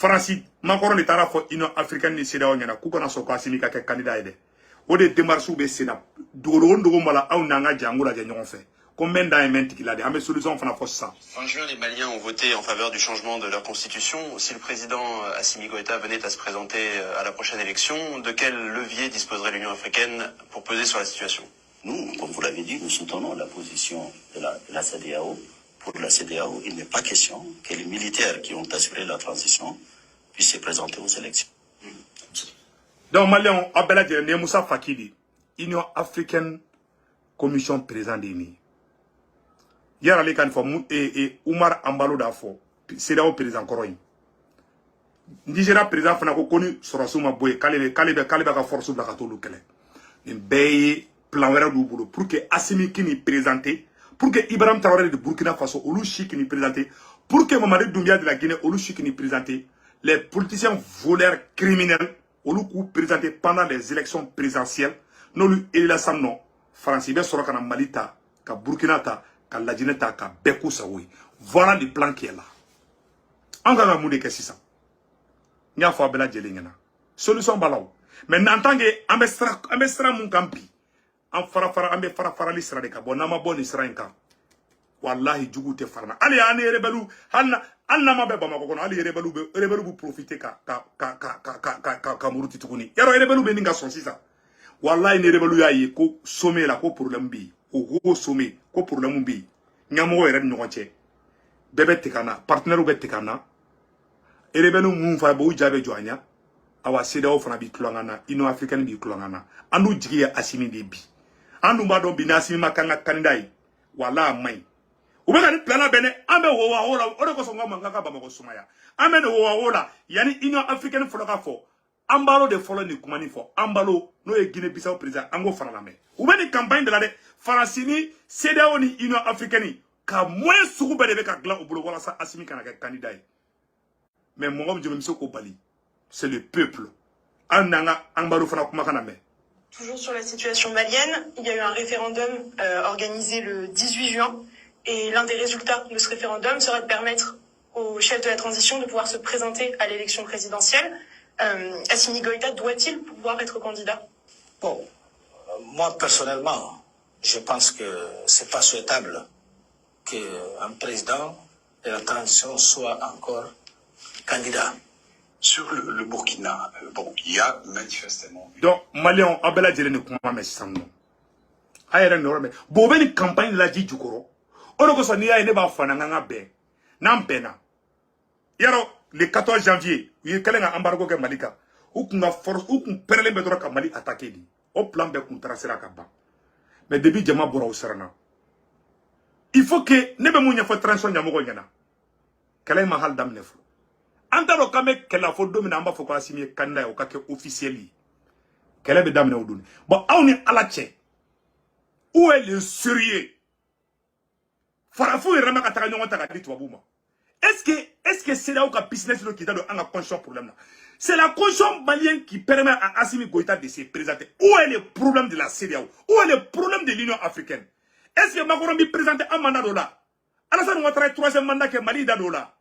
Francis Macron est à la fois Union africaine ni CEDEAO nyana ku kana so ko Assimi ka ke candidat ede o de démarche be sénat doro ndo mala aw nanga jangula ja ñon fait combien d'années qui l'a dit amé solution fana fo ça. En juin, les Maliens ont voté en faveur du changement de leur constitution. Si le président Assimi Goïta venait à se présenter à la prochaine élection, de quel levier disposerait l'Union africaine pour peser sur la situation? Nous, comme vous l'avez dit, nous soutenons la position de la CEDEAO. Pour la CEDEAO, il n'est pas question que les militaires qui ont assuré la transition puissent se présenter aux élections. Donc, Maliens, Abela de Moussa Fakidi, Union africaine, commission présidente d'INI. Yara le kan fo Oumar Ambalo da fo CEDEAO président koroy Nigeria président fana ko koni sorasuma boy kalebe ka force bla ka tolu kele ni beye plan wera du bolo pour que Assimi kini présenter pour que Ibrahim Traoré de Burkina Faso olu chiki ni présenter pour que Mamadou Doumbia de la Guinée olu chiki ni présenter les politiciens voleurs criminels olu ku présenter pendant les élections présidentielles nolu Elila Samno France be soro kana Malita ka Burkina ta voilà le plan qui est là. On va vous dire que c'est ça. Il y a une solution balaw. Mais en tant que ambestra mon campi, en fara l'isra de cabo, nama bon isra inka. Wallahi jugu te farna. Allez, ane rebelu, alna ma beba makono, allez rebelu bu profiter ka muruti tukuni. Yaro rebelu beninga son sisa. Wallahi ne rebelu ya ye ko sommet la ko problème bi. Au sommet, ko problème bi nyamo yere nyoche bebe tikana partenaire be tikana erebenu munfa bo jabe joanya awa CEDEAO fana bi klongana Union africaine bi klongana anu jigiya Assimi de bi anu ba do bi na Assimi makanga kandai wala mai ubeka ni plana bene ambe wo wa hola ore ko songa manga ba mako sumaya ambe no wo wa hola yani Union africaine fola fo ambalo de folo ni kumani fo ambalo no e Guinée Bissau président ango fana la me ubeni campagne de la de Francini CEDEAO ni Union africaine ka moins soube de ka glan obolo wala sa Assimi kana ka candidat mais mo ngom jëm ko bali c'est le peuple ananga ambalo fana kuma kana me. Toujours sur la situation malienne, il y a eu un référendum organisé le 18 juin et l'un des résultats de ce référendum serait de permettre au chef de la transition de pouvoir se présenter à l'élection présidentielle. Assimi Goïta doit-il pouvoir être candidat? Bon, moi personnellement, je pense que c'est pas souhaitable qu'un président de la transition soit encore candidat. Sur le Burkina, bon, il y a manifestement... Donc, Malion, Abela Djele ne comprend pas ça. Aïe, non, mais bon, une campagne la dit du coro. On a dit qu'il y a un fananga ben. Nan bena. Yaro, le 14 janvier, il y a un embargo que Malika. Ou qu'on a force, ou qu'on perd les méthodes que Mali attaqué. Au plan de qu'on trace la kaba. Mais depuis Djama Bora au Serana. Il faut que, ne me mounia faut transition Yamogo Yana. Quel est mahal damnefo. Antalo kame kela fo domina amba fo ko Assimi candidat o kake officieli kele be damina oduni bon awni alache où est le sérieux farafo e rama ka taka nyongo taka dit wabuma est-ce que c'est là où ka business lo kita do anga conscience problème là c'est la conscience malienne qui permet à Assimi Goïta de se présenter. Où est le problème de la CEDEAO? Où est le problème de l'Union africaine? Est-ce que Macron bi présenter un mandat là Alassane Ouattara troisième mandat que Mali da là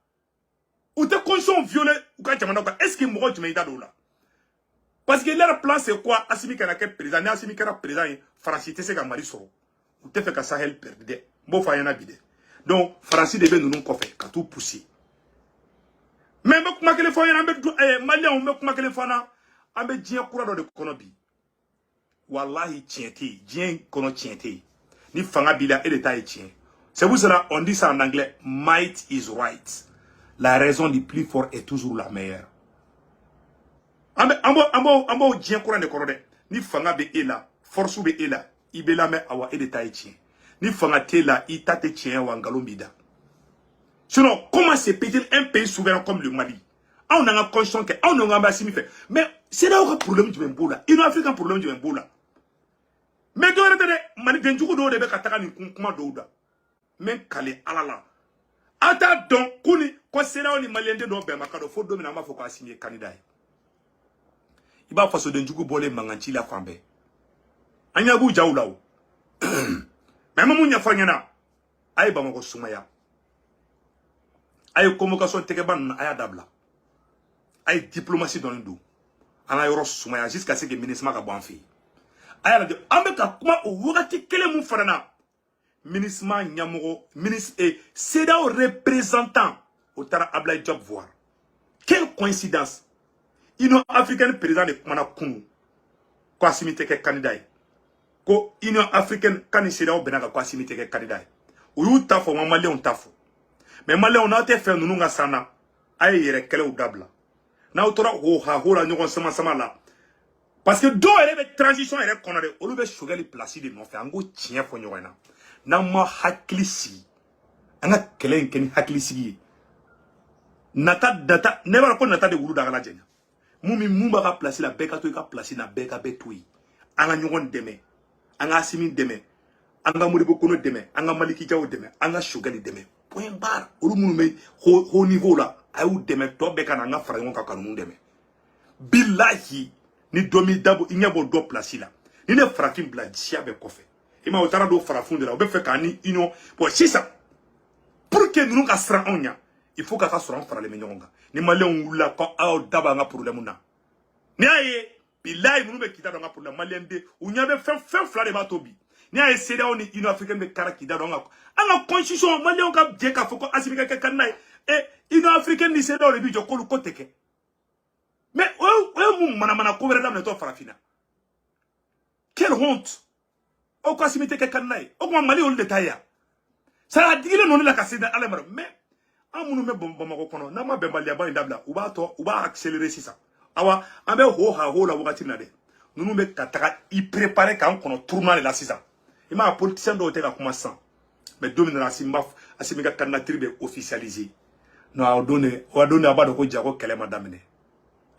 ou te conscience violée ou quand est-ce que Mouro tu m'as dit là? Parce que leur plan c'est quoi? Assimi kana ke président, Assimi kana président, Francis te se ka Mali soro. Ou te fait ka Sahel perdre. Bon fa yana bide. Donc Francis devait nous faire ka tout pousser. Mais me kuma kele fo yana be Malien on me kuma kele fo na ambe dien kura do de konobi. Wallahi tienti, dien kono tienti. Ni fanga bila et l'état est tien. C'est pour cela on dit ça en anglais, might is right. La raison du plus fort est toujours la meilleure. Ambo dien courant de corode. Ni fanga be ela, force be ela, ibela me awa et l'état est tien. Ni fanga te la, itate tien ou angalombida. Sinon, comment se peut-il un pays souverain comme le Mali? On a conscience que, on a Assimi fait. Mais c'est là où le problème du Mboula. Il y a un problème du Mboula. Mais tu as Mali Denjouko do de Bekataka ni kuma douda. Mais Kale alala. Ata donc, kuni, quand c'est là où les Maliens de Bemakado, faut dominer ma faut qu'on signe candidat. Il va faire ce Denjouko bolé manganchi la fambe. Anyabu Jaoulao. Même Mounia Fanyana. Aïe Bamako Soumaya. Aïe convocation Tekeban Aya Dabla. ay diplomatie dans le dos ana yoro sumaya jusqu'à ce que ministre ka bon fi ayala de ambe ka kuma o wogati kele mu farana ministre nyamogo ministre et CEDEAO représentant au tara Ablaye Diop voir quelle coïncidence Union africaine président de kumana kunu ko asimite ke candidat ko Union africaine kan CEDEAO benaka ko asimite ke candidat o yu tafo mamale on tafo mais malé on a été fait nous nga sana ay yere kele ou dabla na otora ho ha ho la nyogon sama la parce que do ele transition ele konade olu be shogali place de non fait ango tien fo nyogena na ma haklisi anga kele ken haklisi nata data never ko nata de wulu daga la jenya mumi mumba ka place la beka to ka place na beka betui anga nyogon deme anga asimi deme anga muribo kono deme anga maliki jaw deme anga shogali deme point barre olu munu me ho niveau là ayu deme to beka na nga fara ngon ka kanu deme billahi ni domi dabo inyabo do place là ni ne frafin bla dia be kofe ima otara do frafun de la be fe kani ino pour si ça pour que nous ka sra onya il faut ka sra fara le menyonga ni male on wula ko aw daba nga problème na ni aye billahi munu be kita do nga problème male mbe unya be fe fla de batobi ni aye CEDEAO ni Union africaine be karaki da do nga anga constitution male on ka je ka foko asimika ke kanai et Union africaine ni CEDEAO le bi jo kolu koteke mais ou mana ko wera dam to farafina quelle honte o ko asimite ke kanai o ko mali on detaya ça a digile non la kasida alemar mais amunu me bomba ko kono na ma be balia ba ndabla uba accélérer si ça awa ambe ho la wakati na de nunu me kataka i préparer kan kono tournoi la sisa ima politicien do te ka kuma san mais domine la simba asimika candidature be officialiser no a donné abado ko jago kele madamene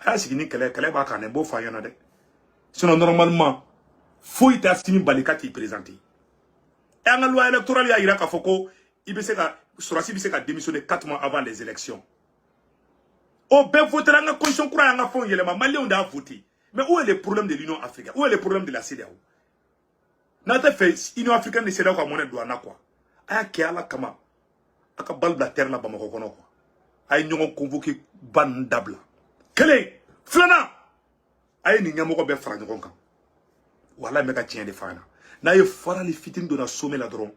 a sigini kele ba kan bo fa yana de sinon normalement faut ita simi balikati présenter et en loi électorale ya ira ka foko ibese ka surasi bise ka démissionner 4 mois avant les élections o be voter la constitution kura nga fon yelema malé on a voté mais où est le problème de l'Union africaine où est le problème de la CEDEAO nata fait Union africaine de CEDEAO ka monnaie douane quoi aya ke ala kama aka balbla terre la bamako kono quoi ay ñongo convoqué bandabla kele flana ay ni ñamoko be fara ñongo kan wala me ka tien de fana na ye fara li fitin do na sommet la dron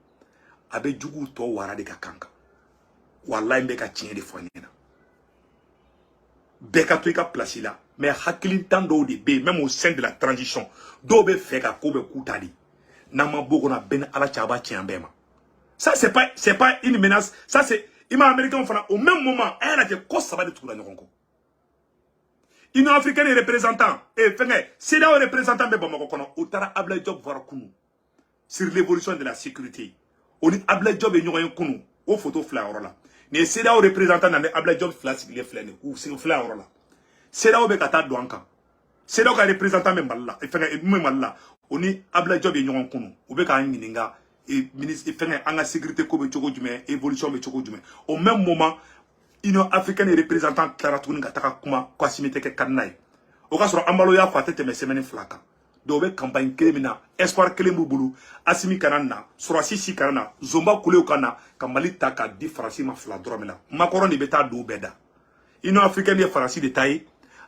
abe jugu to wara de ka kanka wala me ka tien de fana beka to ka place là mais hakilin tando de be même au sein de la transition do be fe ka ko be kutali na ma boko na ben ala chaba tien bema ça c'est pas une menace ça c'est ima américain fana au même moment elle a dit ko ça va de tout la nyonko Union africaine représentant et fenge CEDEAO représentant be bamako kono utara Ablaye Diop voir kunu sur l'évolution de la sécurité on Ablaye Diop e nyoyen kunu o photo fleur là ni CEDEAO représentant na Ablaye Diop flash les flènes ou c'est fleur là CEDEAO be kata douanka CEDEAO ka représentant be malla e fenge me malla oni Ablaye Diop e nyoyen kunu o be ka nyininga et ministre et fenge anga sécurité ko be choko jume évolution be choko jume au même moment Union africaine représentant Clara Touni kataka kuma kwa simite ke kanai o ka soro ambalo ya fatete me semaine flaka do be campagne criminal espoir kelembu bulu asimi kanana soro sisi kanana zomba kule kana kamalita ka di farasi ma fla dromela makoro ni beta do beda Union africaine de farasi de taille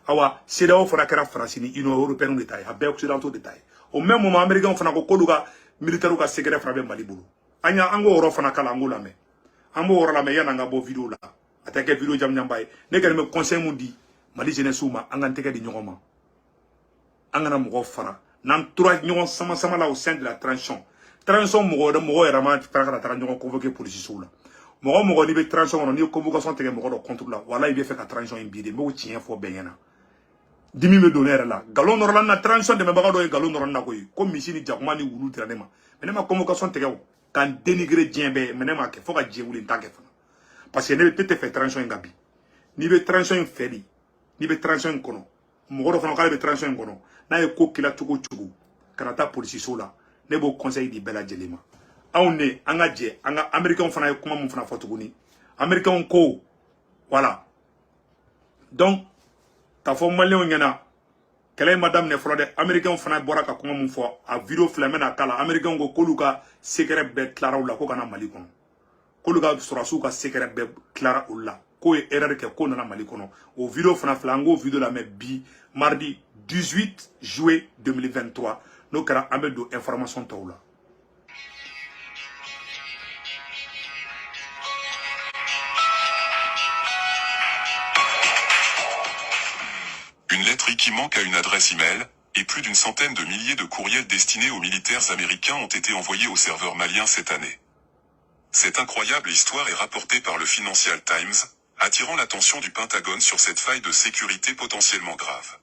awa CEDEAO fana kera farasi ni Union européenne de taille abe occidentaux de taille au même moment américain fana ko koluga militaire ka secret frabe mali bulu anya ango oro fana kala angola me ambo oro la me yana nga bo vidéo la attaquer vidéo jam nyambay ne gane me conseil mundi mali jeunesse uma anganteke di nyongoma angana mo fara nan trois nyon sama la au sein de la transition mo era ma fara la nyon convoquer police soula mo ni be transition ni convocation tege mo do contre la wala ibe fait ka transition imbide mo tien fo benyana dimi me donner la galon norla na transition de me baga do galon norla na koy comme misini jakuma ni wulu tiranema menema convocation tege kan dénigrer djembe menema ke fo ka djewuli tanke fa parce que ne peut faire transition ngabi ni be transition feli ni be transition kono mo do fana ka be transition kono na e ko kila tugo karata police sola ne bo conseil di bela jelema awne anga je anga américain fana e kuma mun fana fatuguni américain ko voilà donc ta fo malien ngana kele madame ne frode américain fana bora ka kuma mun fo a vidéo flamena kala américain go koluka secret be clara la ko kana mali kono koluka surasu ka secret be clara ulla ko erreur ke ko nana Mali kono o vidéo fana flango vidéo la mais bi mardi 18 juillet 2023 no kara amedo information tawla. Une lettre qui manque à une adresse email, et plus d'une centaine de milliers de courriels destinés aux militaires américains ont été envoyés au serveur malien cette année. Cette incroyable histoire est rapportée par le Financial Times, attirant l'attention du Pentagone sur cette faille de sécurité potentiellement grave.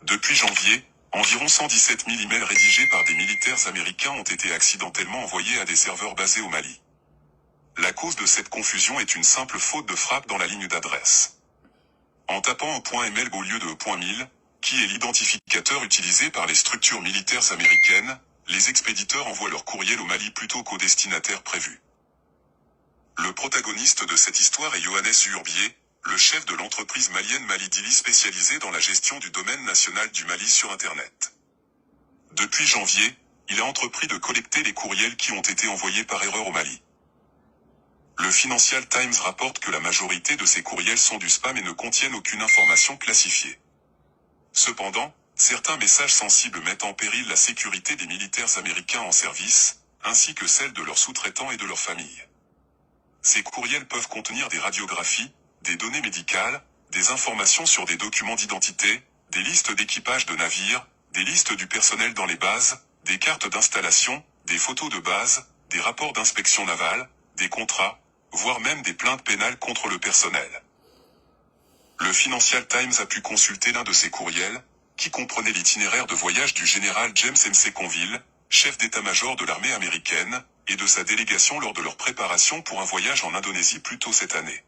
Depuis janvier, environ 117 000 emails rédigés par des militaires américains ont été accidentellement envoyés à des serveurs basés au Mali. La cause de cette confusion est une simple faute de frappe dans la ligne d'adresse. En tapant un .ml au lieu de .1000, qui est l'identificateur utilisé par les structures militaires américaines, les expéditeurs envoient leur courriel au Mali plutôt qu'au destinataire prévu. Le protagoniste de cette histoire est Johannes Urbier, le chef de l'entreprise malienne Malidili spécialisée dans la gestion du domaine national du Mali sur Internet. Depuis janvier, il a entrepris de collecter les courriels qui ont été envoyés par erreur au Mali. Le Financial Times rapporte que la majorité de ces courriels sont du spam et ne contiennent aucune information classifiée. Cependant, certains messages sensibles mettent en péril la sécurité des militaires américains en service, ainsi que celle de leurs sous-traitants et de leurs familles. Ces courriels peuvent contenir des radiographies, des données médicales, des informations sur des documents d'identité, des listes d'équipage de navires, des listes du personnel dans les bases, des cartes d'installation, des photos de base, des rapports d'inspection navale, des contrats, voire même des plaintes pénales contre le personnel. Le Financial Times a pu consulter l'un de ces courriels, qui comprenait l'itinéraire de voyage du général James McConville, chef d'état-major de l'armée américaine, et de sa délégation lors de leur préparation pour un voyage en Indonésie plus tôt cette année.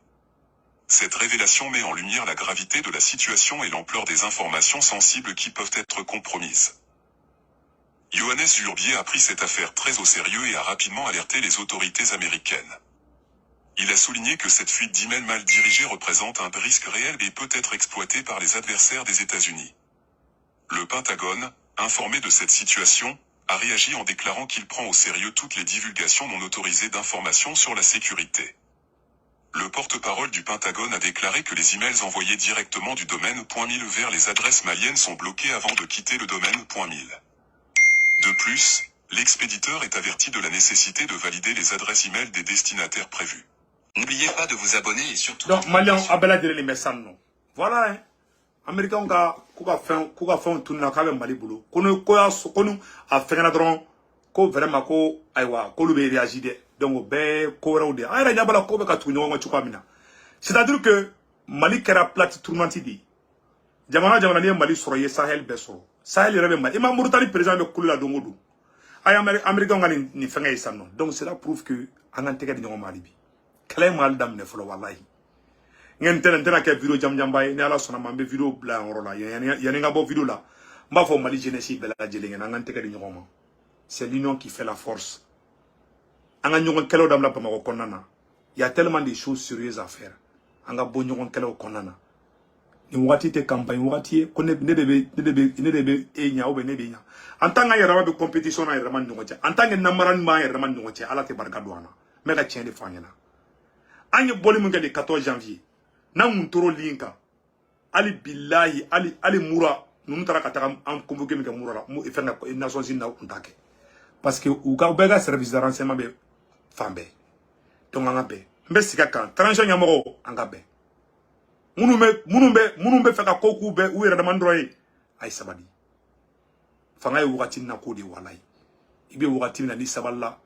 Cette révélation met en lumière la gravité de la situation et l'ampleur des informations sensibles qui peuvent être compromises. Johannes Urbier a pris cette affaire très au sérieux et a rapidement alerté les autorités américaines. Il a souligné que cette fuite d'emails mal dirigés représente un risque réel et peut être exploité par les adversaires des États-Unis. Le Pentagone, informé de cette situation, a réagi en déclarant qu'il prend au sérieux toutes les divulgations non autorisées d'informations sur la sécurité. Le porte-parole du Pentagone a déclaré que les emails envoyés directement du domaine .1000 vers les adresses maliennes sont bloqués avant de quitter le domaine .1000. De plus, l'expéditeur est averti de la nécessité de valider les adresses email des destinataires prévus. N'oubliez pas de vous abonner et surtout... Donc, Malien, Abela dire les messages, non. Voilà, hein. Américains, kuka fait un tournoi avec Mali boulot. Kono a fait un adron, ko vraiment ko aywa, ko lube réagit de. Donc, be ko raude. Ayra nyabala ko be ka tournoi ngo chukamina. C'est-à-dire que Mali kera plate tournoi di. Jamana ni Mali soroye Sahel beso. Sahel rebe Mali. Ima Mauritanie président be kulula dongodu. Ay Américains ngani ni fenga isano. Donc cela prouve que anganteka di ngo Mali bi. Kala mal dam ne folo wallahi. Ngen tena ke vidéo jam bay ni ala sona mambe vidéo bla ngoro la yani nga bo vidéo la mba fo Mali jeunesse bela jele ngen anganteka di ngo. C'est l'union qui fait la force. Anga nyon kelo dam la pamako konana. Il y a tellement de choses sérieuses à faire. Anga bo nyon kelo konana. Ni wati te campagne wati ko ne debe e nya o be ne be nya. En tant que yara be compétition na yara man nyon en tant que namaran ma yara man nyon ala te barka douana. Mais la tien de fanyana. Anye boli munga de 14 janvier. Na mun toro linka. Ali billahi ali mura nous tara kataka am convoquer mi ka mura la mu ifenga Nations Unies na untake. Parce que ou ka bega service de renseignement be fambe. Donc anga be. Mbe sika kan transition nyamoro anga be. Munumbe feka koku be ou yera demandroy ay sabadi. Fanga yu wakati na kodi walai. Ibe wakati na ni saballa.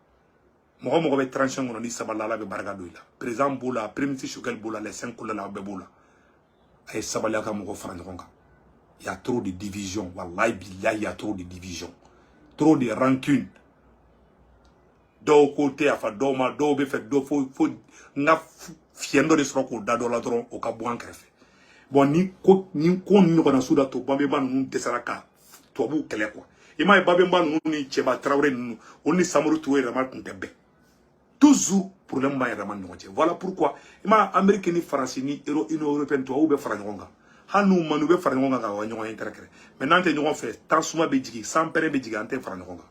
Mogo be transition ngono ni saballa la be barga doila. Président Boula, premier ministre Choguel Boula, les 5 couleurs la be Boula. Ay saballa ka mogo franjonga. Il y a trop de divisions, wallahi billahi il y a trop de divisions. Trop de rancune. Do côté afa do ma do be fait do fo nga fiendo de sroko da do la dron o ka buan krefe. Bon ni ko ni kona suda to bambe ban nu desaraka to bu kele quoi. Ima babe ban nu ni cheba Traoré nu oni Samori Touré ramal kuntebe. Toujours problème ba ramal ngoche. Voilà pourquoi ima Amérique ni France ni Union européenne to ou be franjonga. Hanu manu be franjonga ga wa nyonga interekre. Maintenant te nyonga fait tant souma be jigi sans pere be jigi ante franjonga.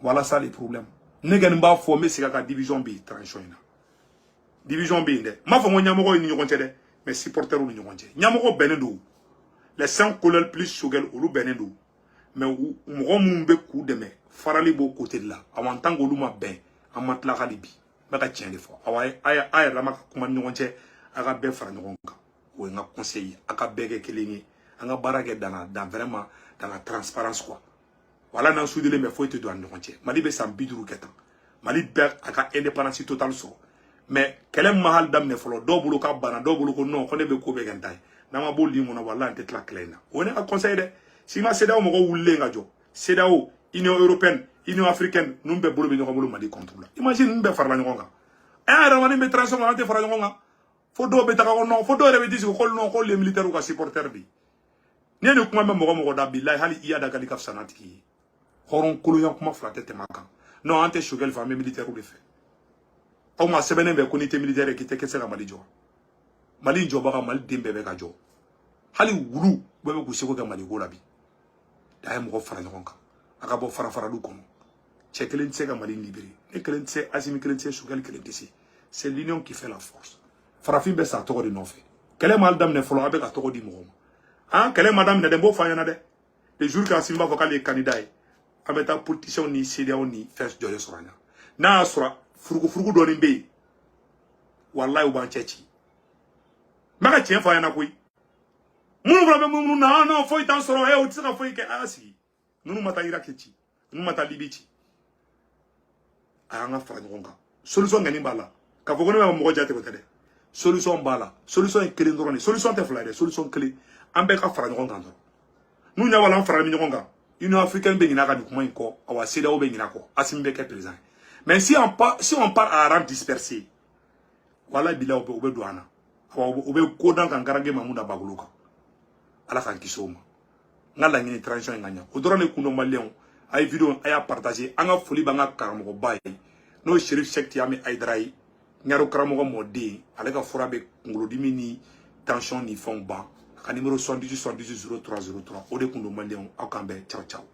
Voilà ça les problèmes. Negen ba fo me sika ka division bi transition ina. division binde ma fo nyamoko ni ñogon cede mais supporter ni ñogon cede nyamoko benendo les 5 couleurs plus Choguel olu benendo mais mo mun be ku deme farali bo côté de là avant tant olu ma ben amatla khalibi baka tiende fo away ay rama kuma ñogon cede aga be fara ñogon ka o nga conseiller aka bege kelingi anga barake dans vraiment dans la transparence quoi voilà nan soudele mais faut te doit ñogon cede mali be sam biduru ketan mali be aka indépendance totale so mais kelem mahal damne folo do bulu ka bana do bulu ko non ko ne be ko be gantay nama bolli mo na walla ante la clena on est à conseil de si ma CEDEAO mo ko wulle nga jo CEDEAO Union européenne Union africaine numbe bulu be ñoko bulu mali contrôle imagine numbe farla ñonga ara woni be transformer ante farla ñonga fo do be taka ko non fo do rebe disi ko non ko les militaires ko supporter bi nene kuma me mo da billahi hali iya da gali kaf sanatiki horon kulu yan kuma flatete maka non ante Choguel famille militaire ou le fait au moins c'est bien que l'unité militaire qui était que c'est la Mali jo Mali jo baka Mali dembe beka jo hali wulu bebe ku seko ka Mali go labi da mo fara ngonka aka bo fara du kono che kelen tse ka Mali libéré et kelen tse Assimi kelen tse Choguel kelen tse c'est l'union qui fait la force farafin be sa to ko di no fe kele mal dam ne folo abe ka to ko di mo hein kele madame ne dembo fa yana de le jour ka simba vocal les candidats abeta politicien ni CEDEAO ni fes joye soranya na asura furugu doni be wallahi uban chechi maka tien fa yana koy munu bra be munu na no foi tan soro e o tsaka foi ke asi nunu mata irakechi nunu mata libichi anga fa ngonga solution ngani bala ka fogo ne mo jate ko tede solution bala solution e kele ndoroni solution te flade solution kele ambe ka fa ngonga ndo nu nya wala fa mi ngonga Union africaine be ngina ka du kuma ko awa CEDEAO be ngina ko Assimi be ke président. Mais si on part à rang dispersé, voilà bila obe douana. Obe kodan kan garange mamuda baguluka. Ala kan kisoma. Ngala ngini transition nganya. Odorone kuno malien ay vidéo ay partager anga foli banga karamo bay. No Sheriff Sekti ami Aidrai ngaro karamo modi ale ka fura be ngolodimi ni tension ni fond ba. Ka numéro 78 78 0303 ode kuno malien akambe ciao ciao.